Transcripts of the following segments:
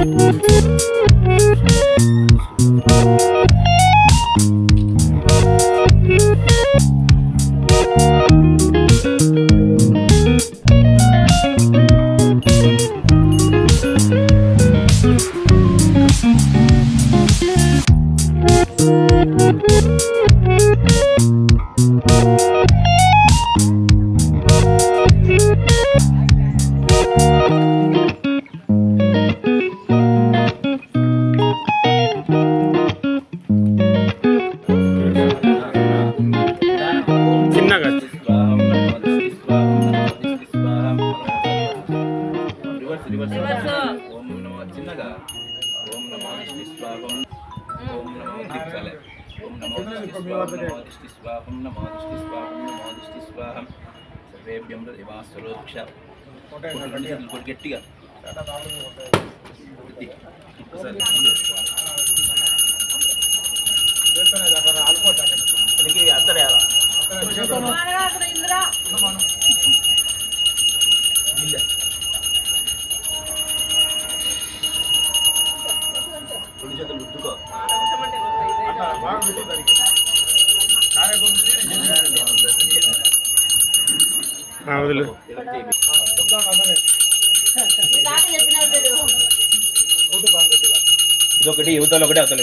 ఓం నమో చిన్నగా ఓం నమో దిష్టి స్వాహం ఓం నమో దీప్సాలే ఓం నమో దిష్టి స్వాహం నమో దిష్టి స్వాహం నమో దిష్టి స్వాహం సర్వేభ్యం దేవాస్వరోక్ష గట్టిగా రెండు చేతులు గుద్దుకో ఇదొకటి యువతలో ఒకటి అవతల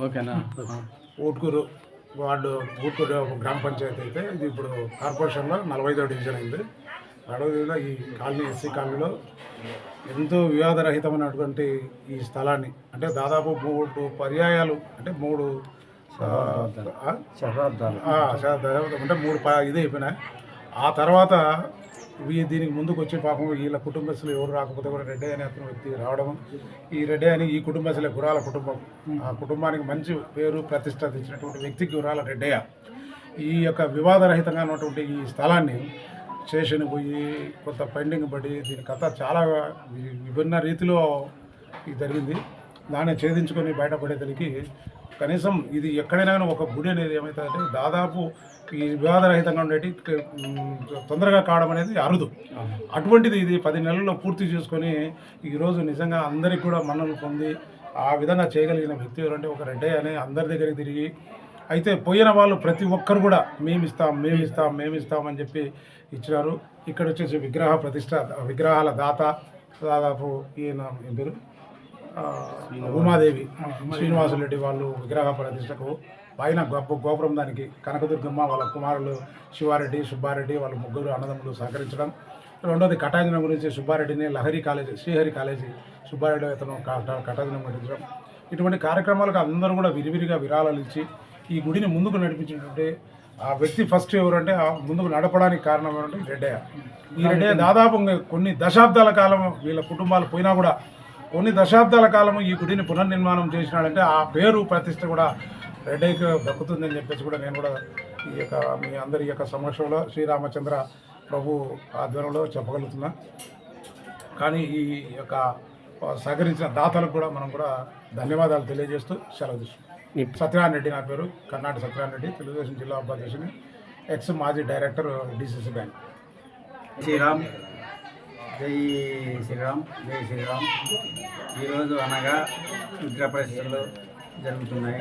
ఓకేనా. ఊట్కూరు వార్డు ఊట్కూరు గ్రామ పంచాయతీ అయితే ఇది ఇప్పుడు కార్పొరేషన్లో 45వ డివిజన్ అయింది. 40వ ఈ కాలనీ ఎస్సీ కాలనీలో ఎంతో వివాదరహితమైనటువంటి ఈ స్థలాన్ని అంటే దాదాపు 3 పర్యాయాలు అంటే 3 శతాబ్దాలు అంటే 3 ఇది అయిపోయినాయి. ఆ తర్వాత దీనికి ముందుకు వచ్చి పాపం వీళ్ళ కుటుంబస్తులు ఎవరు రాకపోతే కూడా రెడ్డి అనే అతను వ్యక్తి రావడం, ఈ రెడ్డి అని ఈ కుటుంబస్తులే గురాల కుటుంబం, ఆ కుటుంబానికి మంచి పేరు ప్రతిష్ట తెచ్చినటువంటి వ్యక్తికి గురాల రెడ్డయ్య ఈ యొక్క వివాదరహితంగా ఉన్నటువంటి ఈ స్థలాన్ని స్టేషన్ పోయి కొంత పెండింగ్ పడి దీని కథ చాలా విభిన్న రీతిలో జరిగింది. దాన్ని ఛేదించుకొని బయటపడేదానికి కనీసం ఇది ఎక్కడైనా ఒక గుడి అనేది ఏమవుతుందంటే దాదాపు ఈ వివాదరహితంగా ఉండేటి తొందరగా కావడం అనేది అరుదు. అటువంటిది ఇది 10 నెలల్లో పూర్తి చేసుకొని ఈరోజు నిజంగా అందరికీ కూడా మన్నలు పొంది ఆ విధంగా చేయగలిగిన వ్యక్తి ఎవరంటే ఒక రెడ్డి అని అందరి దగ్గరికి తిరిగి అయితే పోయిన వాళ్ళు ప్రతి ఒక్కరు కూడా మేమిస్తామని చెప్పి ఇచ్చినారు. ఇక్కడ వచ్చేసి విగ్రహ ప్రతిష్ట విగ్రహాల దాత దాదాపు ఈయన పేరు ఉమాదేవి శ్రీనివాసులరెడ్డి వాళ్ళు విగ్రహ ప్రతిష్టకు పైన గోపురం దానికి కనకదుర్గమ్మ వాళ్ళ కుమారులు శివారెడ్డి సుబ్బారెడ్డి వాళ్ళు ముగ్గురు అన్నదమ్ములు సహకరించడం. రెండోది కటాజనం గురించి సుబ్బారెడ్డిని లహరి కాలేజీ శ్రీహరి కాలేజీ సుబ్బారెడ్డి అతను కటాజనం కట్టించడం. ఇటువంటి కార్యక్రమాలకు అందరూ కూడా విరివిరిగా విరాళాలు ఇచ్చి ఈ గుడిని ముందుకు నడిపించినటువంటి ఆ వ్యక్తి ఫస్ట్ ఎవరంటే ముందుకు నడపడానికి కారణం ఏమంటే రెడ్డయ్య. ఈ రెడ్డయ్య దాదాపు కొన్ని దశాబ్దాల కాలం వీళ్ళ కుటుంబాలు పోయినా కూడా కొన్ని దశాబ్దాల కాలము ఈ గుడిని పునర్నిర్మాణం చేసినాడంటే ఆ పేరు ప్రతిష్ట కూడా రెడ్డయ్యకు దక్కుతుందని చెప్పేసి కూడా నేను కూడా ఈ యొక్క మీ అందరి యొక్క సమక్షంలో శ్రీరామచంద్ర ప్రభు ఆధ్వర్యంలో చెప్పగలుగుతున్నా. కానీ ఈ యొక్క సహకరించిన దాతలకు కూడా మనం కూడా ధన్యవాదాలు తెలియజేస్తూ సెలవు తీసుకుంటాం. సత్యనారాయణ రెడ్డి నా పేరు, కర్ణాటక సత్యనారాయణ రెడ్డి, తెలుగుదేశం జిల్లా ఉపాధ్యక్షుని, ఎక్స్ మాజీ డైరెక్టర్ డిసిసి బ్యాంక్. శ్రీరామ్ జై శ్రీరామ్ జై శ్రీరామ్. ఈరోజు అనగా విగ్రహ ప్రతిష్టలు జరుగుతున్నాయి.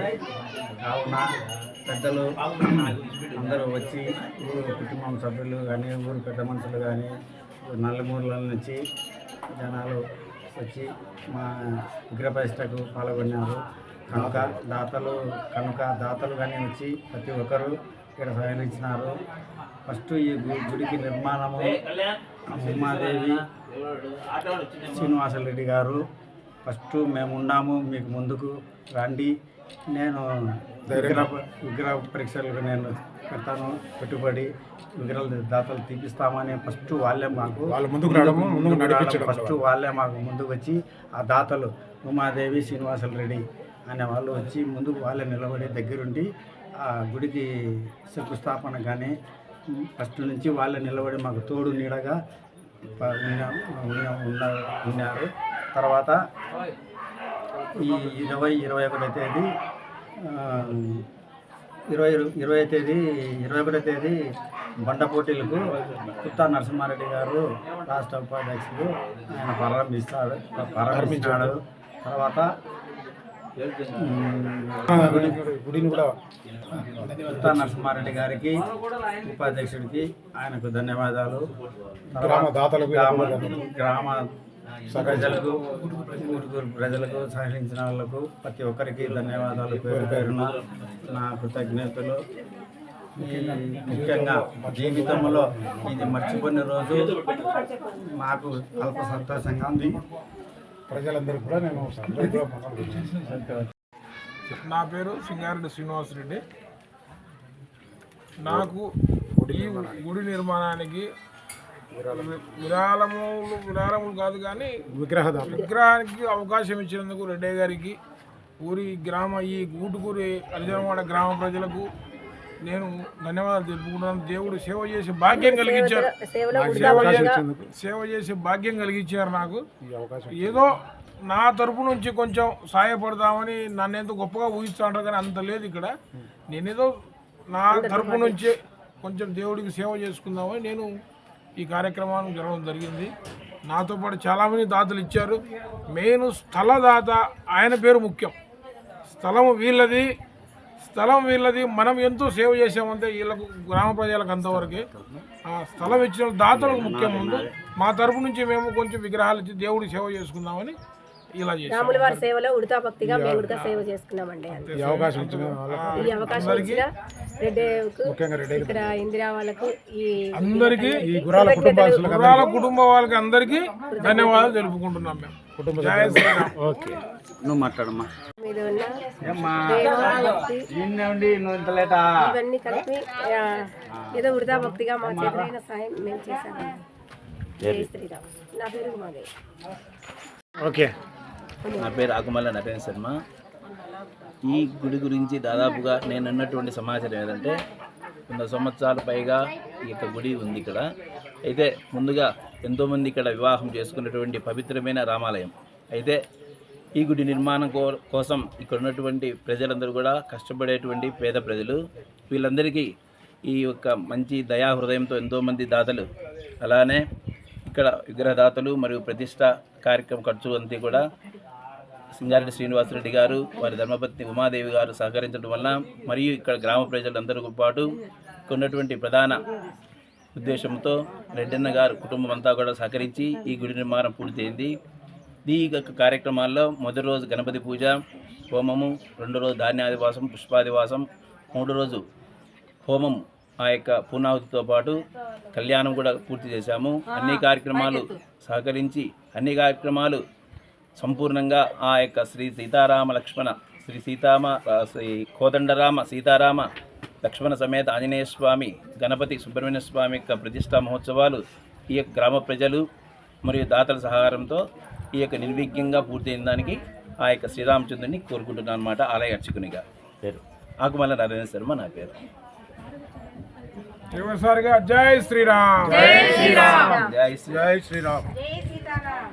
కావున పెద్దలు అందరూ వచ్చి ఊరు కుటుంబం సభ్యులు కానీ ఊరు పెద్ద మనుషులు కానీ నల్లమూరుల నుంచి జనాలు వచ్చి మా విగ్రహ ప్రతిష్టకు పాల్గొన్నారు. కనుక దాతలు కానీ వచ్చి ప్రతి ఒక్కరు ఇక్కడ సహకరించినారు. ఫస్ట్ ఈ గుడికి నిర్మాణము ఉమాదేవి శ్రీనివాసరెడ్డి గారు ఫస్ట్ మేము ఉన్నాము, మీకు ముందుకు రండి, నేను విగ్రహ పరీక్షలకు నేను పెడతాను, పెట్టుబడి విగ్రహాలు దాతలు తీపిస్తామని ఫస్ట్ వాళ్ళే మాకు ముందుకు వచ్చి ఆ దాతలు ఉమాదేవి శ్రీనివాసరెడ్డి అనే వాళ్ళు వచ్చి ముందుకు వాళ్ళే నిలబడి దగ్గరుండి ఆ గుడికి శంకుస్థాపన కానీ ఫస్ట్ నుంచి వాళ్ళే నిలబడి మాకు తోడు నీడగా ఉన్నారు. తర్వాత ఈ 21వ తేదీ 21వ తేదీ బండ పోటీలకు కుత్తా నరసింహారెడ్డి గారు రాష్ట్ర ఉపాధ్యక్షులు ఆయన ప్రారంభించాడు. తర్వాత గుడిని కూడా కుత్తా నరసింహారెడ్డి గారికి ఉపాధ్యక్షుడికి ఆయనకు ధన్యవాదాలు. గ్రామ దాతలకు గ్రామ ప్రజలకు ఊరుకూరు ప్రజలకు సహకరించిన వాళ్ళకు ప్రతి ఒక్కరికి ధన్యవాదాలు. పేరు పేరున నా కృతజ్ఞతలు. ముఖ్యంగా జీవితంలో ఇది మర్చిపోయిన రోజు నాకు అల్ప సంతోషంగా ఉంది. ప్రజలందరికీ కూడా నేను నా పేరు సింగారెడ్డి శ్రీనివాసరెడ్డి. నాకు ఈ గుడి నిర్మాణానికి విరాళములు కాదు కానీ విగ్రహానికి అవకాశం ఇచ్చినందుకు రెడ్డయ్య గారికి, ఈ గూటుకూరి హరిజనవాడ గ్రామ ప్రజలకు నేను ధన్యవాదాలు తెలుపుకుంటున్నాను. దేవుడు సేవ చేసే భాగ్యం కలిగించారు. సేవ చేసే భాగ్యం కలిగించారు నాకు. ఏదో నా తరపు నుంచి కొంచెం సహాయపడదామని నన్ను ఎంతో గొప్పగా ఊహిస్తూ ఉంటారు కానీ అంత లేదు ఇక్కడ. నేనేదో నా తరపు నుంచి కొంచెం దేవుడికి సేవ చేసుకుందామని నేను ఈ కార్యక్రమాన్ని జరగడం జరిగింది. నాతో పాటు చాలామంది దాతలు ఇచ్చారు. మెయిన్ స్థలదాత ఆయన పేరు ముఖ్యం. స్థలం వీళ్ళది మనం ఎంతో సేవ చేసామంటే వీళ్ళకు గ్రామ ప్రజలకు అంతవరకే. ఆ స్థలం ఇచ్చిన దాతలకు ముఖ్యం. ముందు మా తరపు నుంచి మేము కొంచెం విగ్రహాలు ఇచ్చి దేవుడికి సేవ చేసుకుందామని ఇలా చేసాం. రాముల వారి సేవలో ఉడతా భక్తిగా మేము కూడా సేవ చేసుకున్నామండి. ఈ అవకాశం ఇచ్చిన ఇక్కడ ఇందిరా వాళ్ళకు అందరికీ గురాల కుటుంబ వాళ్ళకి అందరికీ ధన్యవాదాలు తెలుపుకుంటున్నాం మేము. నువ్వు మాట్లాడమ్మా. మీద ఉన్న ఇవన్నీ కలిపి ఏదో ఉడతా భక్తిగా మా చేతులైన సాయం మేము చేశాము. జై శ్రీరామ్. నా పేరు మాదే. నా పేరు ఆకుమల్ల నరేంద్ర శర్మ. ఈ గుడి గురించి దాదాపుగా నేను ఉన్నటువంటి సమాచారం ఏంటంటే 100 సంవత్సరాల పైగా ఈ యొక్క గుడి ఉంది ఇక్కడ. అయితే ముందుగా ఎంతోమంది ఇక్కడ వివాహం చేసుకున్నటువంటి పవిత్రమైన రామాలయం. అయితే ఈ గుడి నిర్మాణం కోసం ఇక్కడ ఉన్నటువంటి ప్రజలందరూ కూడా కష్టపడేటువంటి పేద ప్రజలు. వీళ్ళందరికీ ఈ యొక్క మంచి దయా హృదయంతో ఎంతోమంది దాతలు, అలానే ఇక్కడ విగ్రహదాతలు మరియు ప్రతిష్ట కార్యక్రమం ఖర్చు అంతా కూడా సింగారెడ్డి శ్రీనివాసరెడ్డి గారు, వారి ధర్మపత్ని ఉమాదేవి గారు సహకరించడం వలన, మరియు ఇక్కడ గ్రామ ప్రజలందరితో పాటు ఉన్నటువంటి ప్రధాన ఉద్దేశంతో రెడ్డన్న గారు కుటుంబం అంతా కూడా సహకరించి ఈ గుడి నిర్మాణం పూర్తయింది. ఈ యొక్క కార్యక్రమాల్లో మొదటి రోజు గణపతి పూజ, హోమము, 2వ రోజు ధాన్యాదివాసం, పుష్పాదివాసం, 3వ రోజు హోమం ఆ యొక్క పూర్ణాహుతితో పాటు కళ్యాణం కూడా పూర్తి చేశాము. అన్ని కార్యక్రమాలు సహకరించి అన్ని కార్యక్రమాలు సంపూర్ణంగా ఆ యొక్క శ్రీ కోదండరామ సీతారామ లక్ష్మణ సమేత ఆంజనేయ స్వామి, గణపతి సుబ్రహ్మణ్య స్వామి యొక్క ప్రతిష్టా మహోత్సవాలు ఈ యొక్క గ్రామ ప్రజలు మరియు దాతల సహకారంతో ఈ యొక్క నిర్విఘ్నంగా పూర్తయిన దానికి ఆ యొక్క శ్రీరామచంద్రుని కోరుకుంటున్నాను అన్నమాట. ఆలయ అర్చకునిగా పేరు ఆకుమల్ల నరేంద్ర శర్మ నా పేరు. చివరిసారిగా జై శ్రీరామ్. జై శ్రీరామ్. జై శ్రీరామ్. జై సీతారాం.